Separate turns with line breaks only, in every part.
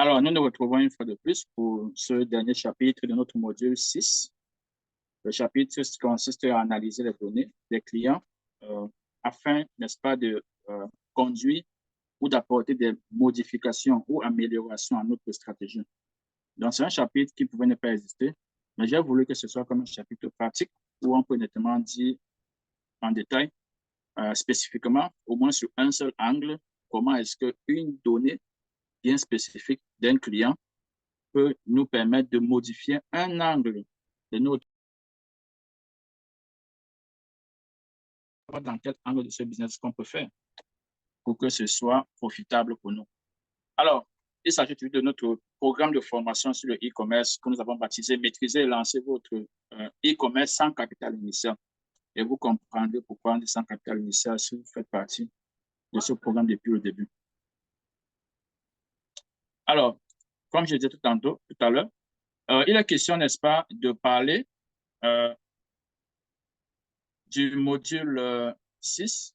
Alors, nous nous retrouvons une fois de plus pour ce dernier chapitre de notre module 6. Le chapitre consiste à analyser les données des clients afin, n'est-ce pas, de conduire ou d'apporter des modifications ou améliorations à notre stratégie. Donc, c'est un chapitre qui pouvait ne pas exister, mais j'ai voulu que ce soit comme un chapitre pratique où on peut nettement dire en détail, spécifiquement, au moins sur un seul angle, comment est-ce qu'une donnée bien spécifique d'un client peut nous permettre de modifier un angle de notre dans quel angle de ce business qu'on peut faire pour que ce soit profitable pour nous. Alors, il s'agit de notre programme de formation sur le e-commerce que nous avons baptisé Maîtriser et lancer votre e-commerce sans capital initial. Et vous comprendrez pourquoi on dit sans capital initial si vous faites partie de ce programme depuis le début. Alors, comme je disais tout à l'heure, il est question, n'est-ce pas, de parler du module 6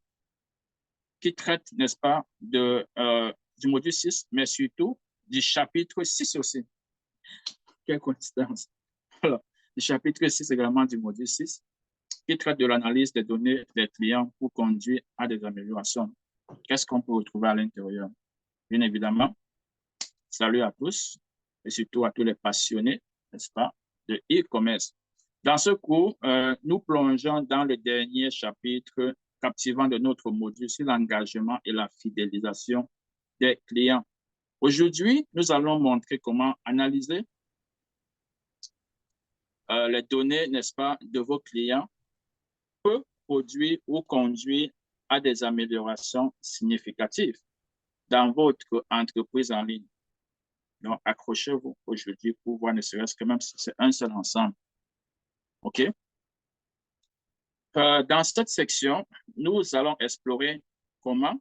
qui traite, n'est-ce pas, du module 6, mais surtout du chapitre 6 aussi. Quelle coïncidence. Alors, le chapitre 6 également du module 6 qui traite de l'analyse des données des clients pour conduire à des améliorations. Qu'est-ce qu'on peut retrouver à l'intérieur? Bien évidemment, salut à tous et surtout à tous les passionnés, n'est-ce pas, de e-commerce. Dans ce cours, nous plongeons dans le dernier chapitre captivant de notre module sur l'engagement et la fidélisation des clients. Aujourd'hui, nous allons montrer comment analyser les données, n'est-ce pas, de vos clients peut produire ou conduire à des améliorations significatives dans votre entreprise en ligne. Donc, accrochez-vous aujourd'hui pour voir ne serait-ce que même si c'est un seul ensemble. OK? Dans cette section, nous allons explorer comment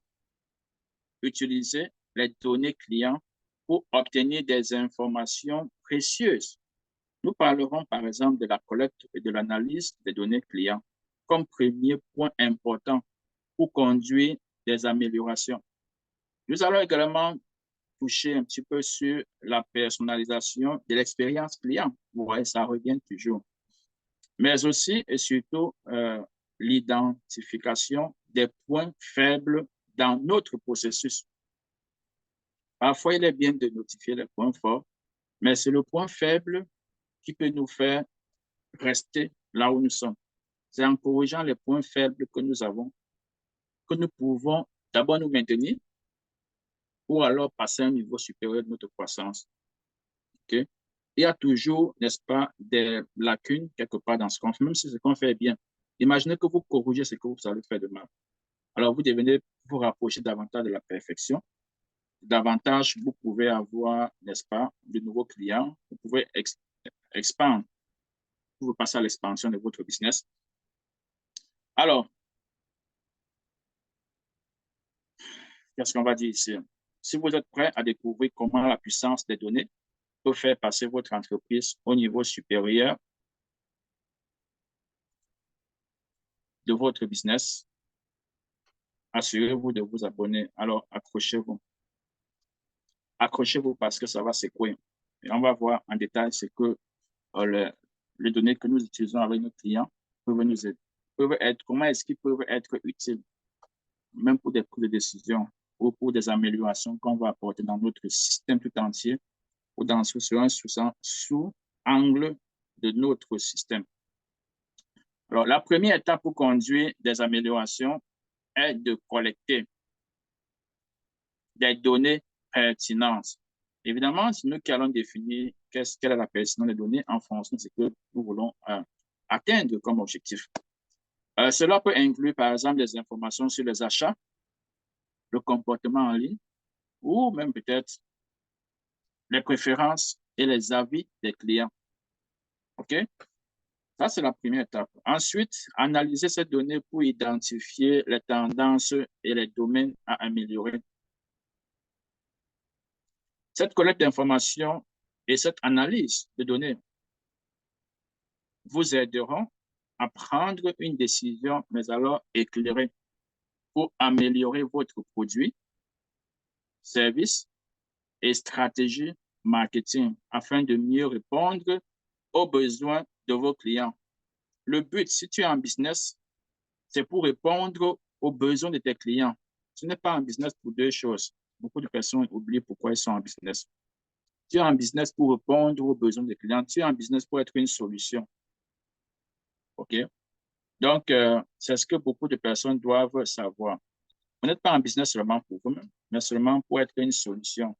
utiliser les données clients pour obtenir des informations précieuses. Nous parlerons par exemple de la collecte et de l'analyse des données clients comme premier point important pour conduire des améliorations. Nous allons également toucher un petit peu sur la personnalisation de l'expérience client. Vous voyez, ça revient toujours. Mais aussi et surtout l'identification des points faibles dans notre processus. Parfois, il est bien de notifier les points forts, mais c'est le point faible qui peut nous faire rester là où nous sommes. C'est en corrigeant les points faibles que nous avons que nous pouvons d'abord nous maintenir ou alors passer à un niveau supérieur de notre croissance. Okay? Il y a toujours, n'est-ce pas, des lacunes quelque part dans ce qu'on fait, même si ce qu'on fait est bien. Imaginez que vous corrigez ce que vous allez faire de mal. Alors, vous devenez vous rapprocher davantage de la perfection. Davantage, vous pouvez avoir, n'est-ce pas, de nouveaux clients. Vous pouvez expandre. Vous pouvez passer à l'expansion de votre business. Alors, qu'est-ce qu'on va dire ici? Si vous êtes prêt à découvrir comment la puissance des données peut faire passer votre entreprise au niveau supérieur de votre business, assurez-vous de vous abonner. Alors, accrochez-vous. Accrochez-vous parce que ça va secouer. Et on va voir en détail ce que les données que nous utilisons avec nos clients peuvent nous aider. Comment est-ce qu'ils peuvent être utiles, même pour des prises de décision ou pour des améliorations qu'on va apporter dans notre système tout entier ou dans sous-angle de notre système. Alors, la première étape pour conduire des améliorations est de collecter des données pertinentes. Évidemment, c'est nous qui allons définir quelle est la pertinence des données en fonction de ce que nous voulons atteindre comme objectif. Cela peut inclure, par exemple, des informations sur les achats, le comportement en ligne, ou même peut-être les préférences et les avis des clients. OK? Ça, c'est la première étape. Ensuite, analyser ces données pour identifier les tendances et les domaines à améliorer. Cette collecte d'informations et cette analyse de données vous aideront à prendre une décision, mais alors éclairée, pour améliorer votre produit, service et stratégie marketing afin de mieux répondre aux besoins de vos clients. Le but, si tu es en business, c'est pour répondre aux besoins de tes clients. Ce n'est pas un business pour deux choses. Beaucoup de personnes oublient pourquoi ils sont en business. Tu es en business pour répondre aux besoins des clients. Tu es en business pour être une solution. OK? Donc, c'est ce que beaucoup de personnes doivent savoir. Vous n'êtes pas en business seulement pour vous-même, mais seulement pour être une solution.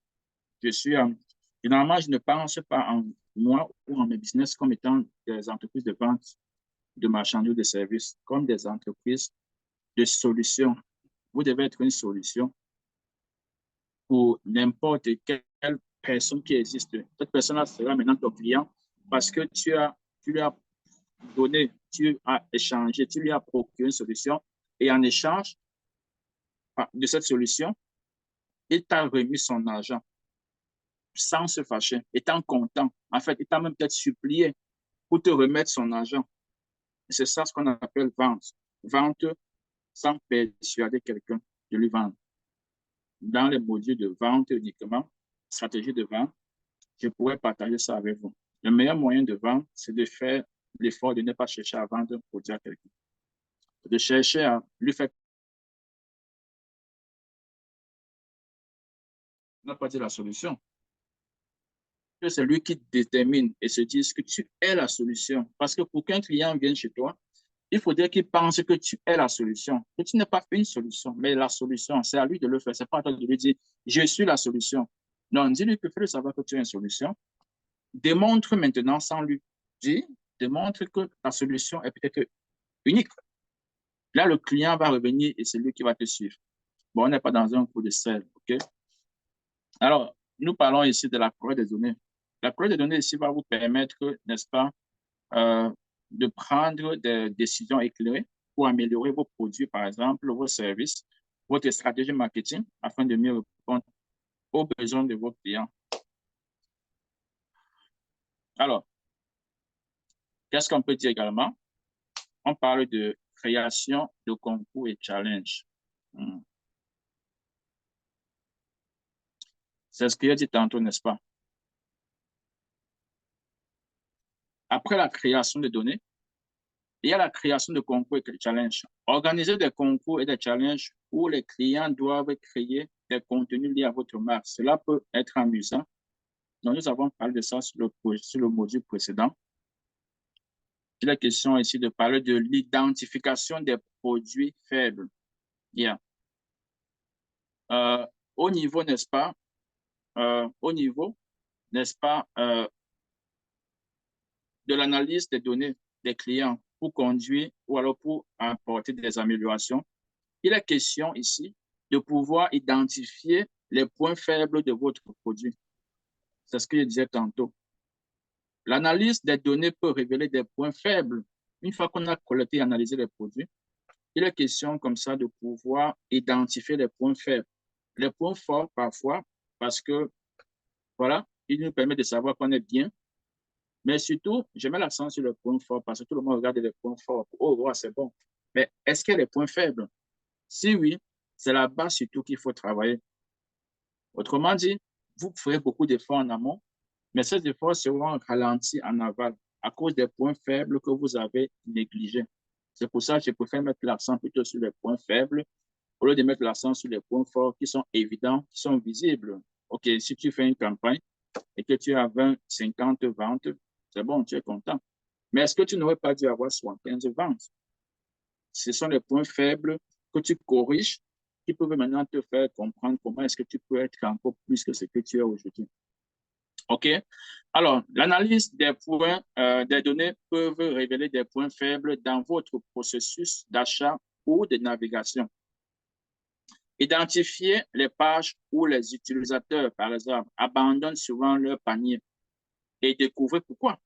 Généralement, je ne pense pas en moi ou en mes business comme étant des entreprises de vente de marchandises ou de services, comme des entreprises de solutions. Vous devez être une solution pour n'importe quelle personne qui existe. Cette personne-là sera maintenant ton client parce que tu lui as donné, tu as échangé, tu lui as procuré une solution et en échange de cette solution, il t'a remis son argent sans se fâcher, étant content. En fait, il t'a même peut-être supplié pour te remettre son argent. C'est ça ce qu'on appelle vente. Vente sans persuader quelqu'un de lui vendre. Dans les modules de vente uniquement, stratégie de vente, je pourrais partager ça avec vous. Le meilleur moyen de vendre, c'est de faire l'effort de ne pas chercher à vendre un produit à quelqu'un. De chercher à lui faire. On n'a pas dit la solution. C'est lui qui détermine et se dit que tu es la solution. Parce que pour qu'un client vienne chez toi, il faudrait qu'il pense que tu es la solution, que tu n'es pas une solution, mais la solution, c'est à lui de le faire. C'est pas à toi de lui dire, je suis la solution. Non, dis-lui que fais-le savoir que tu es une solution. Démontre maintenant sans lui dire, démontre que la solution est peut-être unique. Là, le client va revenir et c'est lui qui va te suivre. Bon, on n'est pas dans un coup de sel, OK? Alors, nous parlons ici de la collecte des données. La collecte des données ici va vous permettre, n'est-ce pas, euh, de prendre des décisions éclairées pour améliorer vos produits, par exemple, vos services, votre stratégie marketing, afin de mieux répondre aux besoins de vos clients. Alors, qu'est-ce qu'on peut dire également? On parle de création de concours et challenge. C'est ce que j'ai dit tantôt, n'est-ce pas? Après la création de données, il y a la création de concours et de challenges. Organiser des concours et des challenges où les clients doivent créer des contenus liés à votre marque. Cela peut être amusant. Donc, nous avons parlé de ça sur le module précédent. Il est question ici de parler de l'identification des produits faibles. Yeah. Au niveau, n'est-ce pas, n'est-ce pas, de l'analyse des données des clients pour conduire ou alors pour apporter des améliorations, il est question ici de pouvoir identifier les points faibles de votre produit. C'est ce que je disais tantôt. L'analyse des données peut révéler des points faibles. Une fois qu'on a collecté et analysé les produits, il est question comme ça de pouvoir identifier les points faibles. Les points forts parfois, parce que, voilà, il nous permet de savoir qu'on est bien. Mais surtout, je mets l'accent sur les points forts parce que tout le monde regarde les points forts. Oh, ouais, c'est bon. Mais est-ce qu'il y a des points faibles? Si oui, c'est là-bas surtout qu'il faut travailler. Autrement dit, vous ferez beaucoup d'efforts en amont, mais ces efforts seront ralentis en aval à cause des points faibles que vous avez négligés. C'est pour ça que je préfère mettre l'accent plutôt sur les points faibles au lieu de mettre l'accent sur les points forts qui sont évidents, qui sont visibles. OK, si tu fais une campagne et que tu as 20, 50 ventes, c'est bon, tu es content. Mais est-ce que tu n'aurais pas dû avoir 75 ventes? Ce sont les points faibles que tu corriges qui peuvent maintenant te faire comprendre comment est-ce que tu peux être encore plus que ce que tu es aujourd'hui. OK? Alors, l'analyse des points, des données peuvent révéler des points faibles dans votre processus d'achat ou de navigation. Identifiez les pages où les utilisateurs, par exemple, abandonnent souvent leur panier et découvrez pourquoi.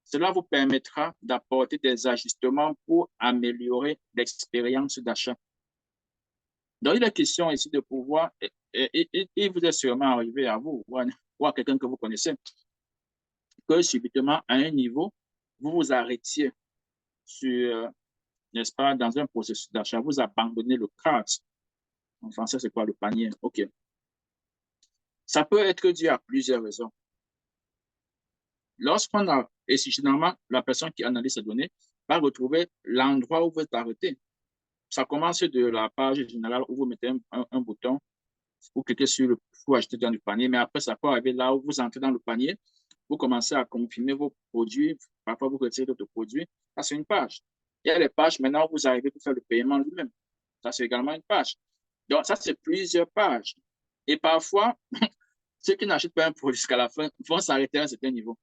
Cela vous permettra d'apporter des ajustements pour améliorer l'expérience d'achat. Donc, il est question ici de pouvoir, et vous est sûrement arrivé à vous ou à quelqu'un que vous connaissez, que subitement, à un niveau, vous vous arrêtiez sur, n'est-ce pas, dans un processus d'achat, vous abandonnez le cart. En français, c'est quoi le panier? OK. Ça peut être dû à plusieurs raisons. Lorsqu'on a, et si généralement, la personne qui analyse ces données va retrouver l'endroit où vous êtes arrêté. Ça commence de la page générale où vous mettez un bouton, vous cliquez sur le pour acheter dans le panier, mais après, ça peut arriver là où vous entrez dans le panier, vous commencez à confirmer vos produits, parfois vous retirez d'autres produits. Ça, c'est une page. Il y a les pages maintenant où vous arrivez pour faire le paiement lui-même. Ça, c'est également une page. Donc, ça, c'est plusieurs pages. Et parfois, ceux qui n'achètent pas un produit jusqu'à la fin vont s'arrêter à un certain niveau.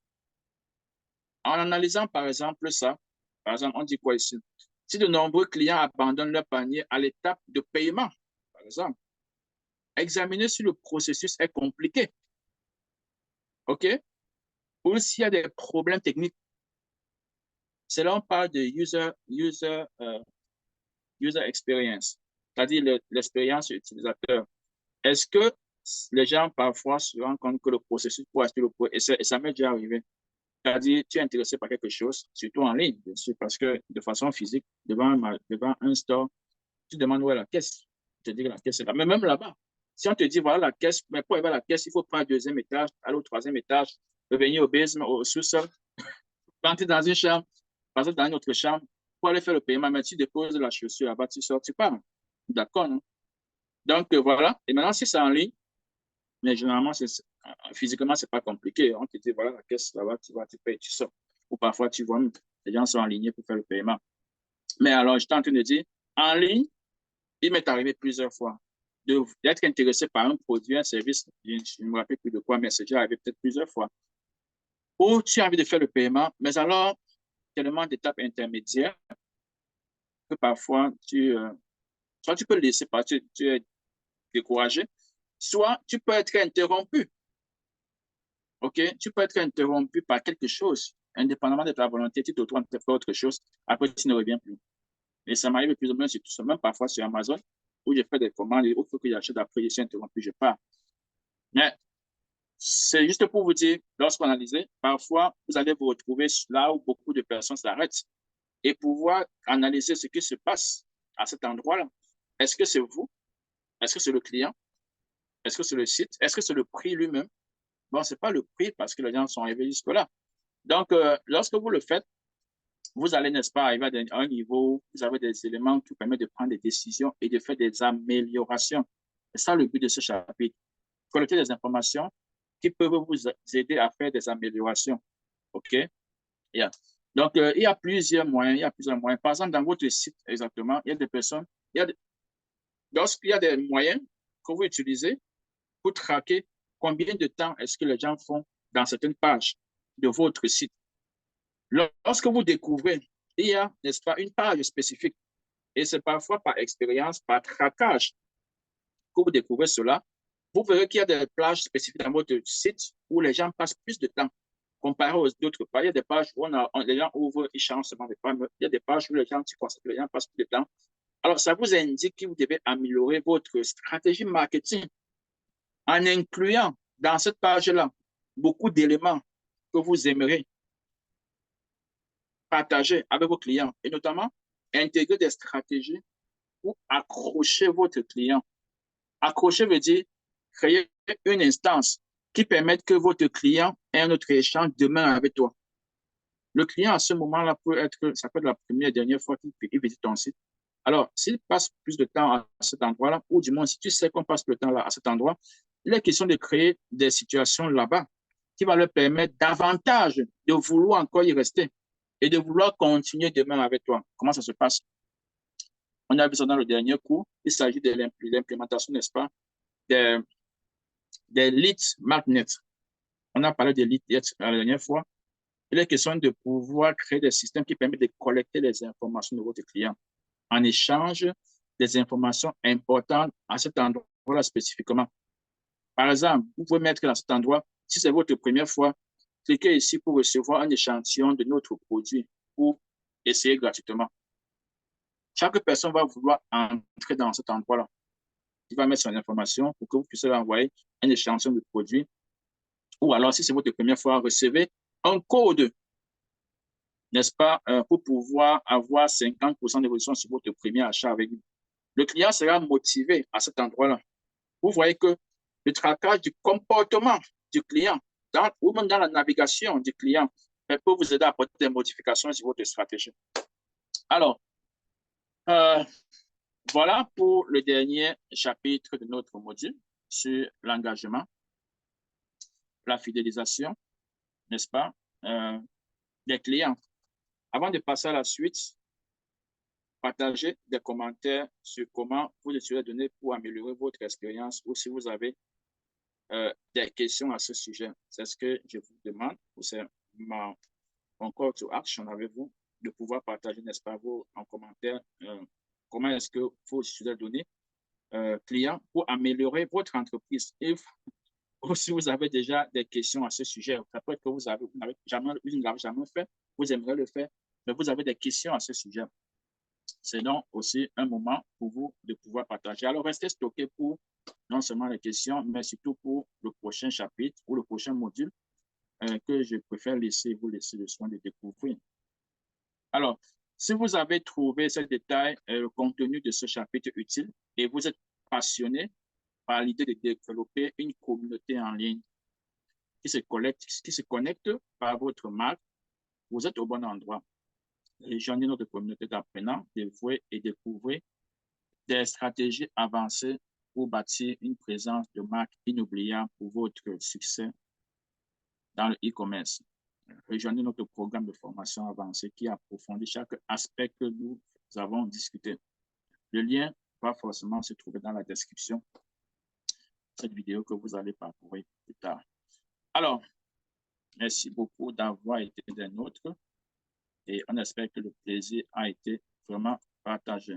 En analysant, par exemple, ça, par exemple, on dit quoi ici? Si de nombreux clients abandonnent leur panier à l'étape de paiement, par exemple, examiner si le processus est compliqué, OK? Ou s'il y a des problèmes techniques. C'est là on parle de user experience, c'est-à-dire l'expérience utilisateur. Est-ce que les gens parfois se rendent compte que le processus pour acheter le produit, et ça m'est déjà arrivé, c'est-à-dire tu es intéressé par quelque chose, surtout en ligne, bien sûr, parce que de façon physique, devant un store, tu demandes où est la caisse. Tu te dis que la caisse est là. Mais même là-bas, si on te dit voilà la caisse, mais pour aller à la caisse, il faut prendre le deuxième étage, aller au troisième étage, revenir au basement, au sous-sol, rentrer dans une chambre, passer dans une autre chambre, pour aller faire le paiement, mais tu déposes la chaussure là-bas, tu sors, tu pars. D'accord, non? Donc voilà. Et maintenant, si c'est en ligne, mais généralement, physiquement, c'est pas compliqué. On te dit voilà la caisse là-bas, tu vas, tu payes, tu sors. Ou parfois, tu vois, les gens sont alignés pour faire le paiement. Mais alors, j'étais en train de dire, en ligne, il m'est arrivé plusieurs fois d'être intéressé par un produit, un service, je ne me rappelle plus de quoi, mais c'est déjà arrivé peut-être plusieurs fois, où tu as envie de faire le paiement, mais alors, tellement d'étapes intermédiaires que parfois, soit tu peux le laisser partir, tu es découragé, soit tu peux être interrompu, OK? Tu peux être interrompu par quelque chose, indépendamment de ta volonté, tu te retrouves à faire autre chose, après tu ne reviens plus. Et ça m'arrive plus ou moins sur tout ça, même parfois sur Amazon, où je fais des commandes, il faut que j'achète après, je suis interrompu, je pars. Mais c'est juste pour vous dire, lorsqu'on analyse, parfois, vous allez vous retrouver là où beaucoup de personnes s'arrêtent et pouvoir analyser ce qui se passe à cet endroit-là. Est-ce que c'est vous? Est-ce que c'est le client? Est-ce que c'est le site? Est-ce que c'est le prix lui-même? Bon, ce n'est pas le prix parce que les gens sont arrivés jusque-là. Donc, lorsque vous le faites, vous allez, n'est-ce pas, arriver à un niveau où vous avez des éléments qui permettent de prendre des décisions et de faire des améliorations. C'est ça le but de ce chapitre. Collecter des informations qui peuvent vous aider à faire des améliorations. OK? Yeah. Donc, il y a plusieurs moyens. Il y a plusieurs moyens. Par exemple, dans votre site, exactement, il y a des personnes, lorsqu'il y a des moyens que vous utilisez pour traquer combien de temps est-ce que les gens font dans certaines pages de votre site. Lorsque vous découvrez, il y a, n'est-ce pas, une page spécifique, et c'est parfois par expérience, par traquage que vous découvrez cela, vous verrez qu'il y a des plages spécifiques dans votre site où les gens passent plus de temps comparé aux autres pages. Il y a des pages où les gens ouvrent, ils changent seulement des pages. Il y a des pages où les gens, tu constates que les gens passent plus de temps. Alors, ça vous indique que vous devez améliorer votre stratégie marketing en incluant dans cette page-là beaucoup d'éléments que vous aimeriez partager avec vos clients et notamment intégrer des stratégies pour accrocher votre client. Accrocher veut dire créer une instance qui permette que votre client ait un autre échange demain avec toi. Le client, à ce moment-là, ça peut être la première et dernière fois qu'il visite ton site. Alors, s'il passe plus de temps à cet endroit-là, ou du moins, si tu sais qu'on passe le temps là à cet endroit, il est question de créer des situations là-bas qui va leur permettre davantage de vouloir encore y rester et de vouloir continuer demain avec toi. Comment ça se passe? On a vu ça dans le dernier cours. Il s'agit de l'implémentation, n'est-ce pas, des lead magnets. On a parlé des lead la dernière fois. Il est question de pouvoir créer des systèmes qui permettent de collecter les informations de votre client en échange des informations importantes à cet endroit-là spécifiquement. Par exemple, vous pouvez mettre dans cet endroit, si c'est votre première fois, cliquez ici pour recevoir un échantillon de notre produit pour essayer gratuitement. Chaque personne va vouloir entrer dans cet endroit-là. Il va mettre son information pour que vous puissiez envoyer un échantillon de produit. Ou alors, si c'est votre première fois, recevez un code, n'est-ce pas, pour pouvoir avoir 50% d'évolution sur votre premier achat avec nous. Le client sera motivé à cet endroit-là. Vous voyez que le traquage du comportement du client ou même dans la navigation du client peut vous aider à apporter des modifications sur votre stratégie. Alors, voilà pour le dernier chapitre de notre module sur l'engagement, la fidélisation, n'est-ce pas, des clients. Avant de passer à la suite, partagez des commentaires sur comment vous utilisez les données pour améliorer votre expérience ou si vous avez des questions à ce sujet. C'est ce que je vous demande. C'est mon call to action avec vous de pouvoir partager, n'est-ce pas, vous en commentaire, comment est-ce que vous utilisez les données clients pour améliorer votre entreprise. Et si vous avez déjà des questions à ce sujet, ça peut être que vous n'avez jamais fait, vous aimeriez le faire, mais vous avez des questions à ce sujet. C'est donc aussi un moment pour vous de pouvoir partager. Alors, restez stocké pour non seulement les questions, mais surtout pour le prochain chapitre ou le prochain module que je préfère vous laisser le soin de découvrir. Alors, si vous avez trouvé ce détail, le contenu de ce chapitre utile et vous êtes passionné par l'idée de développer une communauté en ligne qui se connecte par votre marque, vous êtes au bon endroit. Rejoignez notre communauté d'apprenants, dévoués et découvrez des stratégies avancées pour bâtir une présence de marque inoubliable pour votre succès dans le e-commerce. Rejoignez notre programme de formation avancée qui approfondit chaque aspect que nous avons discuté. Le lien va forcément se trouver dans la description de cette vidéo que vous allez parcourir plus tard. Alors, merci beaucoup d'avoir été des nôtres et on espère que le plaisir a été vraiment partagé.